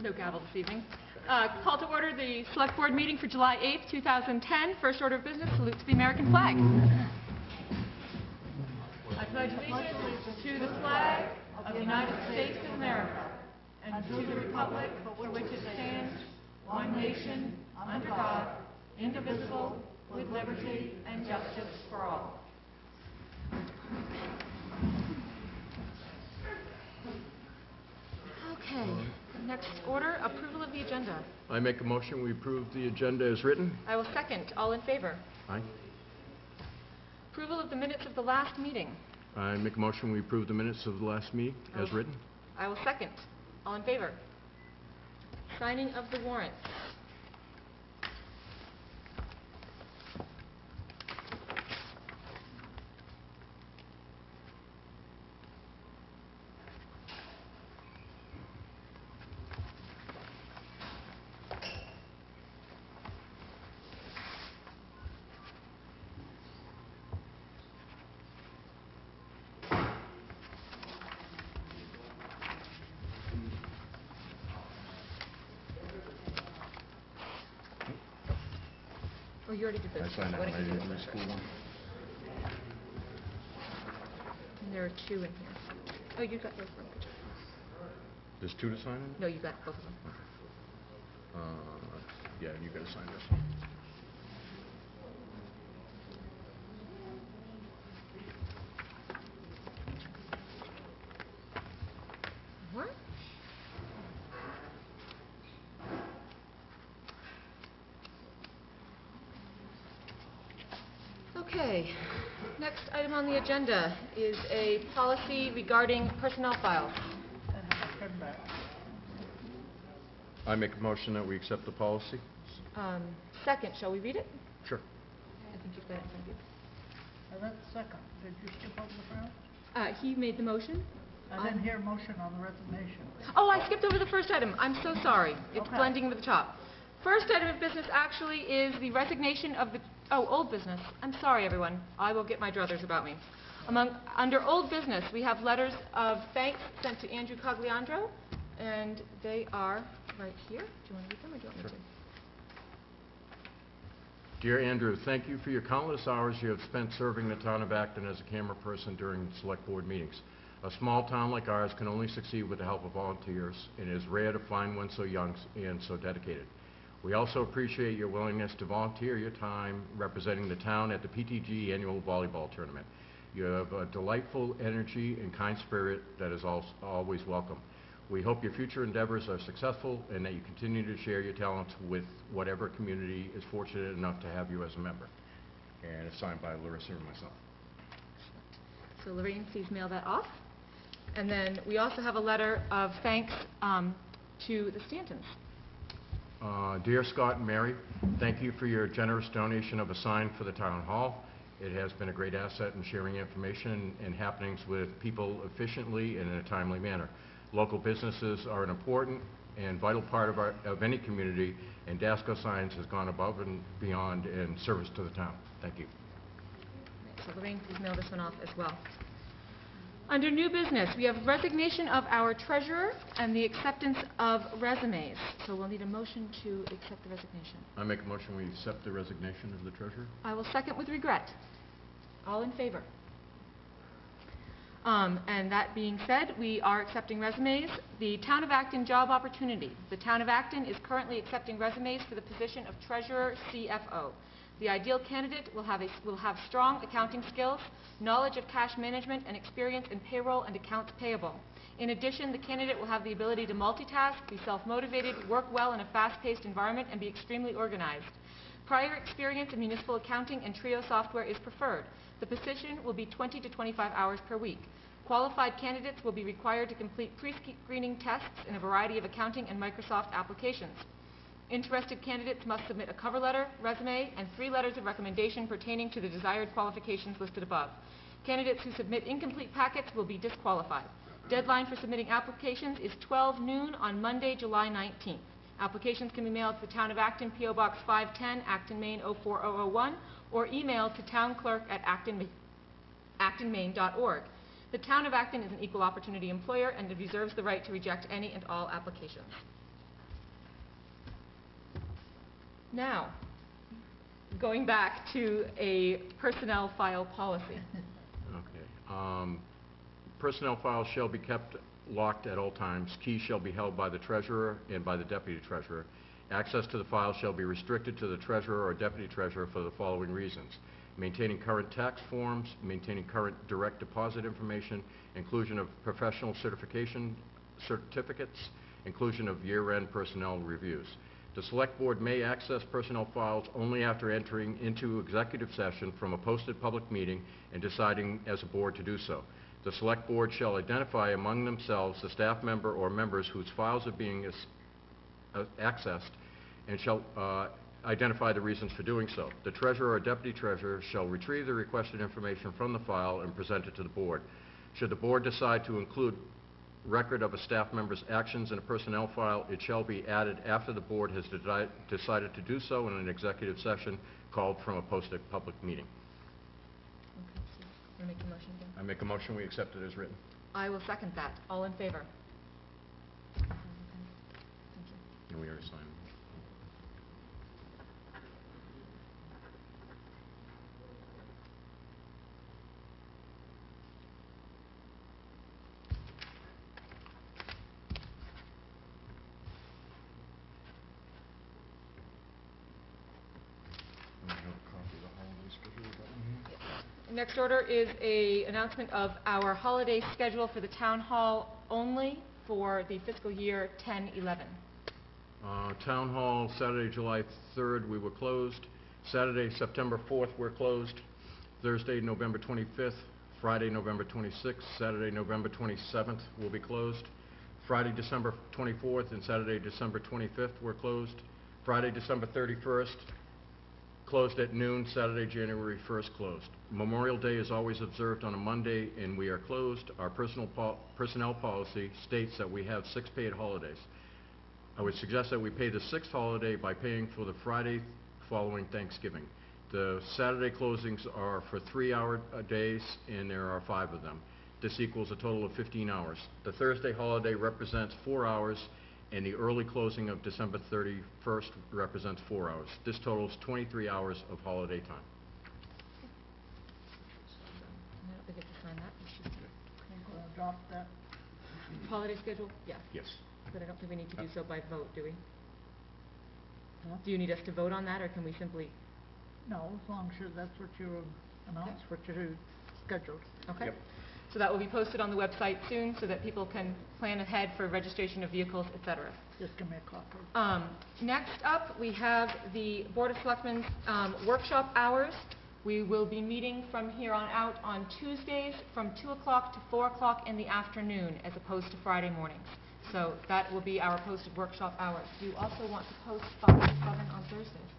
No gavel this evening. Call to order the Select Board meeting for July 8th, 2010. First order of business, salute to the American flag. I pledge allegiance to the flag of the United States of America and to the republic for which it stands, one nation, under God, indivisible, with liberty and justice for all. Okay, next order, approval of the agenda. I make a motion we approve the agenda as written. I will second. All in favor? Aye. Approval of the minutes of the last meeting. I make a motion we approve the minutes of the last meeting as written. I will second. All in favor? Signing of the warrants. Oh, you already did this. I signed that one. I didn't do the school one. And there are two in here. Oh, you got those one. There's two to sign in? No, you got both of them. Okay. Yeah, you got to sign this one. What? Okay, next item on the agenda is a policy regarding personnel files. I make a motion that we accept the policy. Second, shall we read it? Sure. I think you've got it in front of you. That's second. Did you skip over the first? He made the motion. I didn't hear a motion on the resignation. Oh, I skipped over the first item. I'm so sorry. It's Okay. blending with the top. First item of business actually is the resignation of the... Oh, old business. I'm sorry, everyone. I will get my druthers about me. Under old business, we have letters of thanks sent to Andrew Cogliandro, and they are right here. Do you want to read them, or do you want me to? Dear Andrew, thank you for your countless hours you have spent serving the town of Acton as a camera person during select board meetings. A small town like ours can only succeed with the help of volunteers, and it is rare to find one so young and so dedicated. We also appreciate your willingness to volunteer your time representing the town at the PTG annual volleyball tournament. You have a delightful energy and kind spirit that is always welcome. We hope your future endeavors are successful and that you continue to share your talents with whatever community is fortunate enough to have you as a member. And it's signed by Larissa and myself. So Lorraine, please mail that off. And then we also have a letter of thanks to the Stantons. Dear Scott and Mary, thank you for your generous donation of a sign for the town hall. It has been a great asset in sharing information and happenings with people efficiently and in a timely manner. Local businesses are an important and vital part of any community, and Dasco Signs has gone above and beyond in service to the town. Thank you. So Lorraine, please mail this one off as well. Under new business, we have resignation of our treasurer and the acceptance of resumes. So we'll need a motion to accept the resignation. I make a motion we accept the resignation of the treasurer. I will second with regret. All in favor? And that being said, we are accepting resumes. The Town of Acton job opportunity. The Town of Acton is currently accepting resumes for the position of Treasurer CFO. The ideal candidate will have strong accounting skills, knowledge of cash management, and experience in payroll and accounts payable. In addition, the candidate will have the ability to multitask, be self-motivated, work well in a fast-paced environment, and be extremely organized. Prior experience in municipal accounting and Trio software is preferred. The position will be 20 to 25 hours per week. Qualified candidates will be required to complete pre-screening tests in a variety of accounting and Microsoft applications. Interested candidates must submit a cover letter, resume, and 3 letters of recommendation pertaining to the desired qualifications listed above. Candidates who submit incomplete packets will be disqualified. Deadline for submitting applications is 12 noon on Monday, July 19th. Applications can be mailed to the Town of Acton, P.O. Box 510, Acton, Maine 04001, or emailed to townclerk@actonmaine.org. The Town of Acton is an equal opportunity employer and it reserves the right to reject any and all applications. Now, going back to a personnel file policy. Okay. Personnel files shall be kept locked at all times. Keys shall be held by the treasurer and by the deputy treasurer. Access to the file shall be restricted to the treasurer or deputy treasurer for the following reasons: maintaining current tax forms, maintaining current direct deposit information, inclusion of professional certificates, inclusion of year-end personnel reviews. The Select Board may access personnel files only after entering into executive session from a posted public meeting and deciding as a board to do so. The Select Board shall identify among themselves the staff member or members whose files are being accessed and shall identify the reasons for doing so. The treasurer or deputy treasurer shall retrieve the requested information from the file and present it to the board. Should the board decide to include record of a staff member's actions in a personnel file, it shall be added after the board has decided to do so in an executive session called from a posted public meeting. Okay, so you want to make the motion again? I make a motion we accept it as written. I will second that. All in favor? Thank you. And we already signed it. Next order is an announcement of our holiday schedule for the town hall only for the fiscal year 10-11. Town Hall, Saturday, July 3rd, we were closed. Saturday, September 4th, we're closed. Thursday, November 25th. Friday, November 26th. Saturday, November 27th, will be closed. Friday, December 24th, and Saturday, December 25th, we're closed. Friday, December 31st, closed at noon. Saturday, January 1st, closed. Memorial Day is always observed on a Monday, and we are closed. Our personnel policy states that we have 6 paid holidays. I would suggest that we pay the 6th holiday by paying for the Friday following Thanksgiving. The Saturday closings are for 3-hour days, and there are 5 of them. This equals a total of 15 hours. The Thursday holiday represents 4 hours, and the early closing of December 31st represents 4 hours. This totals 23 hours of holiday time. I don't think I have to sign that. It's just Think we'll adopt that? holiday schedule? Yeah. Yes. But I don't think we need to do so by vote, do we? Huh? Do you need us to vote on that, or can we simply? No, as long as that's what you announced, what you scheduled. Okay. Yep. So that will be posted on the website soon so that people can plan ahead for registration of vehicles, etc. Just give me a copy. Next up, we have the Board of Selectmen's workshop hours. We will be meeting from here on out on Tuesdays from 2 o'clock to 4 o'clock in the afternoon as opposed to Friday mornings. So that will be our posted workshop hours. Do you also want to post 5 to 7 on Thursdays?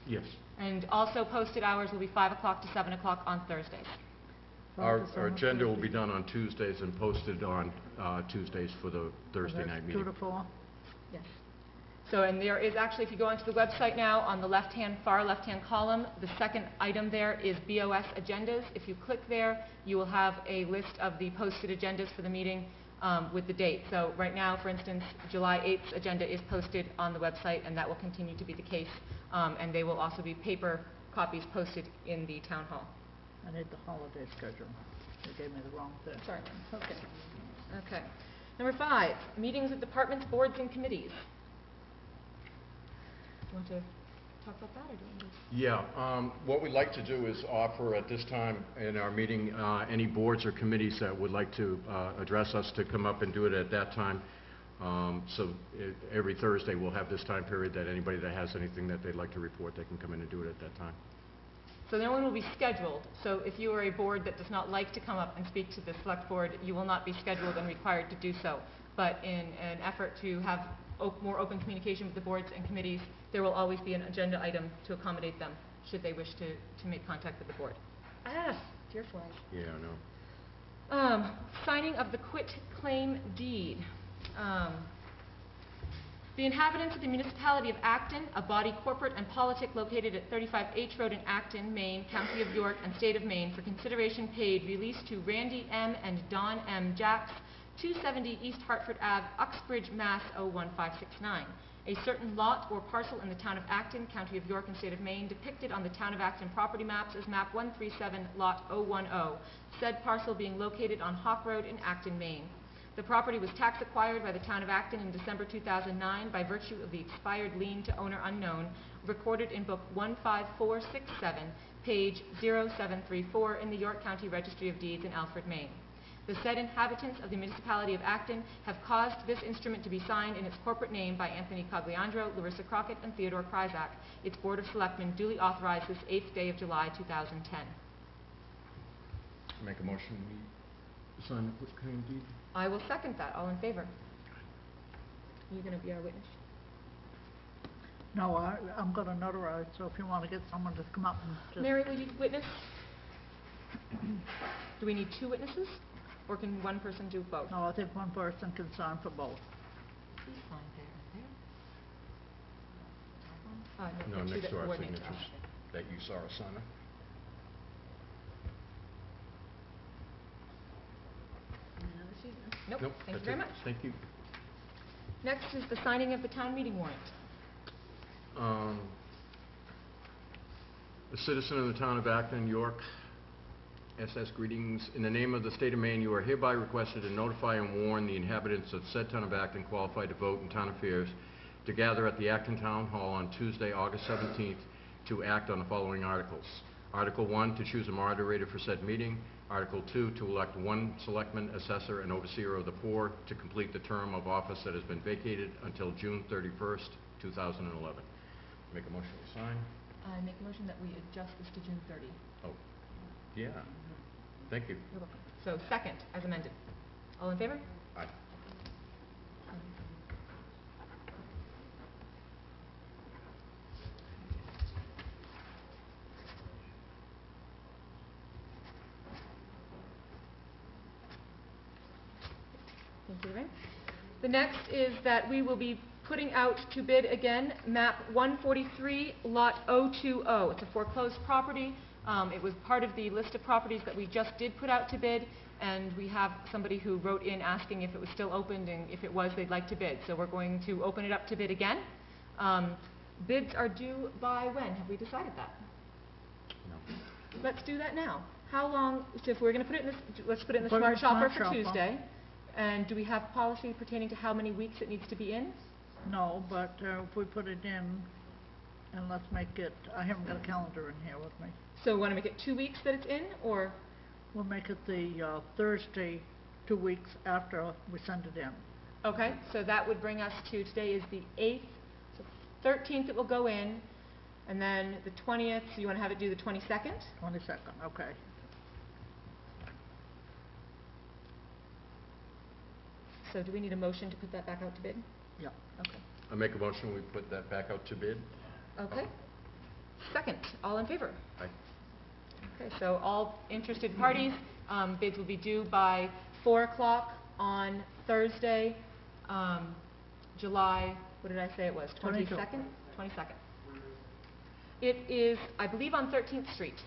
Yes. And also posted hours will be 5 o'clock to 7 o'clock on Thursdays. Our agenda will be done on Tuesdays and posted on Tuesdays for the Thursday night meeting. 2 to 4? Yes. So, and there is actually, if you go onto the website now, on the far left-hand column, the second item there is BOS agendas. If you click there, you will have a list of the posted agendas for the meeting with the date. So right now, for instance, July 8th agenda is posted on the website, and that will continue to be the case. And they will also be paper copies posted in the town hall. I need the holiday schedule. They gave me the wrong thing. Sorry. Okay. Okay. Number 5, meetings with departments, boards, and committees. Do you want to talk about that, or do you want to? Yeah, what we'd like to do is offer at this time in our meeting any boards or committees that would like to address us to come up and do it at that time. Every Thursday we'll have this time period that anybody that has anything that they'd like to report, they can come in and do it at that time. So no one will be scheduled. So if you are a board that does not like to come up and speak to the select board, you will not be scheduled and required to do so. But in an effort to have more open communication with the boards and committees, there will always be an agenda item to accommodate them should they wish to make contact with the board. Dear flies. Yeah, I know. Signing of the quit claim deed. The inhabitants of the municipality of Acton, a body corporate and politic located at 35 H Road in Acton, Maine, County of York, and State of Maine, for consideration paid, release to Randy M. and Don M. Jacks, 270 East Hartford Ave, Uxbridge, Mass. 01569. a certain lot or parcel in the town of Acton, county of York, and state of Maine, depicted on the town of Acton property maps as map 137, lot 010, said parcel being located on Hawk Road in Acton, Maine. The property was tax acquired by the town of Acton in December 2009 by virtue of the expired lien to owner unknown, recorded in book 15467, page 0734 in the York County Registry of Deeds in Alfred, Maine. The said inhabitants of the municipality of Acton have caused this instrument to be signed in its corporate name by Anthony Cogliandro, Larissa Crockett, and Theodore Kryzak. Its Board of Selectmen duly authorized this 8th day of July 2010. Make a motion, we sign the quitclaim deed? I will second that. All in favor? You're going to be our witness? No, I'm gonna notarize, so if you wanna get someone to come up and just... Mary, will you witness? Do we need 2 witnesses? Or can one person do both? No, I think one person can sign for both. Please sign there and there. No, the two next that to our coordinate. signatures that you saw us signing. Nope. Nope, Thank you that's very it. much. Thank you. Next is the signing of the town meeting warrant. A citizen of the town of Acton, York, SS greetings. In the name of the state of Maine, you are hereby requested to notify and warn the inhabitants of said town of Acton qualified to vote in town affairs to gather at the Acton Town Hall on Tuesday, August 17th, to act on the following articles. Article 1, to choose a moderator for said meeting. Article 2, to elect one selectman, assessor, and overseer of the poor to complete the term of office that has been vacated until June 31st, 2011. Make a motion to sign. I make a motion that we adjust this to June 30. Oh, yeah. Thank you. You're welcome. So second, as amended. All in favor? Aye. Thank you, Ray. The next is that we will be putting out to bid again map 143, lot 020. It's a foreclosed property. It was part of the list of properties that we just did put out to bid, and we have somebody who wrote in asking if it was still opened, and if it was, they'd like to bid. So we're going to open it up to bid again. Bids are due by when? Have we decided that? No. Let's do that now. How long, so if we're going to put it in this, let's put it in the Put it in Smart Shopper Smart for Shopper. Tuesday. And do we have policy pertaining to how many weeks it needs to be in? No, but if we put it in, and let's make it, I haven't got a calendar in here with me. So we want to make it 2 weeks that it's in, or? We'll make it the Thursday, 2 weeks after we send it in. Okay, so that would bring us to, today is the 8th, so 13th it will go in, and then the 20th, so you want to have it due the 22nd? 22nd, okay. So do we need a motion to put that back out to bid? Yeah. Okay. I make a motion, we put that back out to bid. Okay. Second, all in favor? Aye. Okay, so all interested parties, bids will be due by 4 o'clock on Thursday, July, what did I say it was, 22nd. 22nd. It is, I believe, on 13th Street.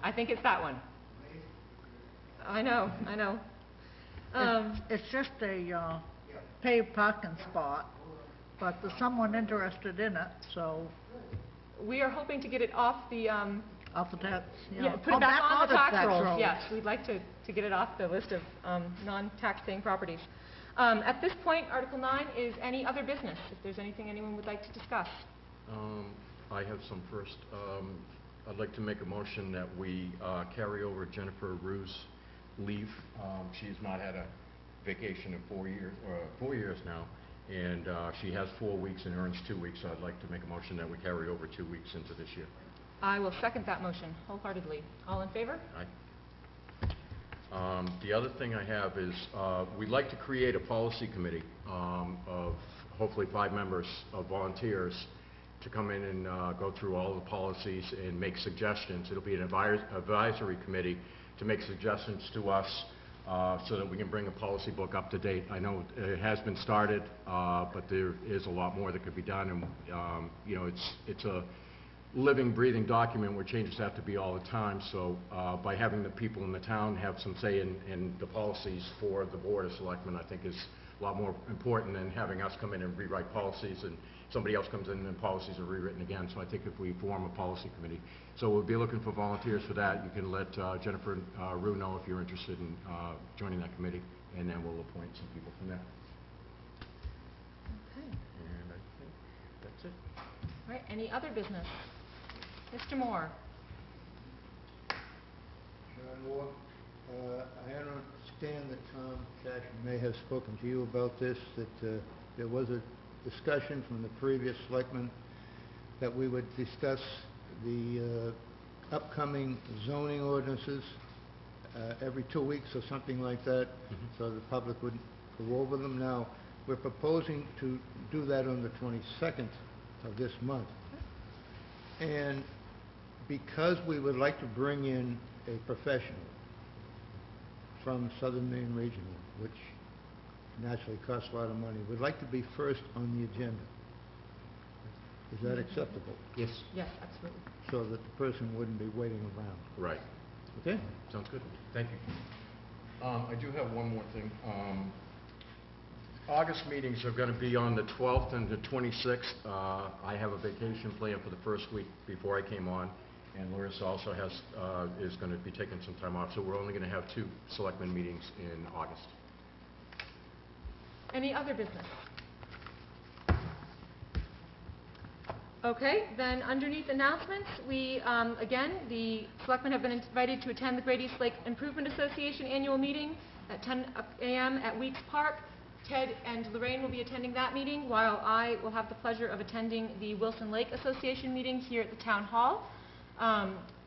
I think it's that one. I know. It's just a paved parking spot, but there's someone interested in it, so We are hoping to get it off the, off the tax, put it back on the tax rolls. rolls. Yes, we'd like to get it off the list of non-tax paying properties. At this point, Article 9 is any other business, if there's anything anyone would like to discuss. I have some first. I'd like to make a motion that we carry over Jennifer Rue's leave. She's not had a vacation in 4 years now, and she has 4 weeks and earns 2 weeks, so I'd like to make a motion that we carry over 2 weeks into this year. I will second that motion wholeheartedly. All in favor? Aye. The other thing I have is we'd like to create a policy committee of hopefully 5 members of volunteers to come in and go through all the policies and make suggestions. It'll be an advisory committee to make suggestions to us so that we can bring a policy book up to date. I know it has been started, but there is a lot more that could be done, and you know, it's a living, breathing document where changes have to be all the time. So by having the people in the town have some say in the policies for the Board of Selectmen, I think is a lot more important than having us come in and rewrite policies somebody else comes in and policies are rewritten again. So I think if we form a policy committee. So we'll be looking for volunteers for that. You can let Jennifer Rue know if you're interested in joining that committee, and then we'll appoint some people from there. Okay. And I think that's it. All right, any other business? Mr. Moore? John Moore, I understand that Tom Cashman may have spoken to you about this, that there was a discussion from the previous selectmen that we would discuss the upcoming zoning ordinances every 2 weeks or something like that, so the public would go over them. Now, we're proposing to do that on the 22nd of this month. And because we would like to bring in a professional from Southern Maine Regional, which naturally costs a lot of money, we'd like to be first on the agenda. Is that acceptable? Yes. Yes, absolutely. So that the person wouldn't be waiting around. Right. Okay? Sounds good. Thank you. I do have one more thing. August meetings are going to be on the 12th and the 26th. I have a vacation planned for the first week before I came on, and Larissa also is going to be taking some time off, so we're only going to have 2 selectmen meetings in August. Any other business? Okay, then underneath announcements, we, again, the selectmen have been invited to attend the Great East Lake Improvement Association annual meeting at 10 a.m. at Weeks Park. Ted and Lorraine will be attending that meeting, while I will have the pleasure of attending the Wilson Lake Association meeting here at the Town Hall.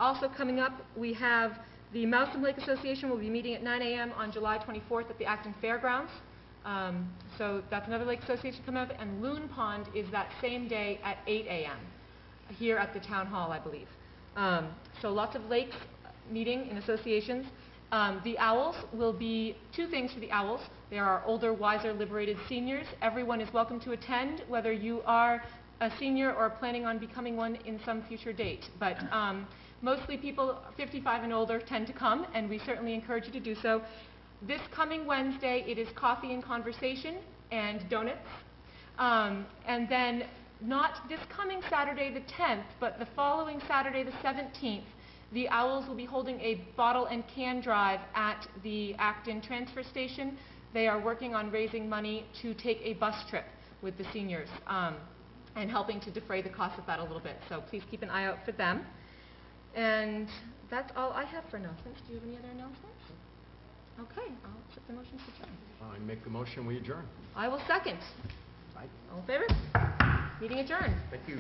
Also coming up, we have the Mousam Lake Association will be meeting at 9 a.m. on July 24th at the Acton Fairgrounds. So that's another lake association coming up, and Loon Pond is that same day at 8 a.m. here at the Town Hall, I believe. So lots of lakes meeting in associations. The Owls will be 2 things for the Owls. They are our older, wiser, liberated seniors. Everyone is welcome to attend, whether you are a senior or planning on becoming one in some future date. But mostly people 55 and older tend to come, and we certainly encourage you to do so. This coming Wednesday, it is coffee and conversation and donuts. And then not this coming Saturday the 10th, but the following Saturday the 17th, the Owls will be holding a bottle and can drive at the Acton transfer station. They are working on raising money to take a bus trip with the seniors and helping to defray the cost of that a little bit. So please keep an eye out for them. And that's all I have for announcements. Do you have any other announcements? Okay, I'll accept the motion to adjourn. I make the motion, we adjourn. I will second. Aye. All in favor? Meeting adjourned. Thank you.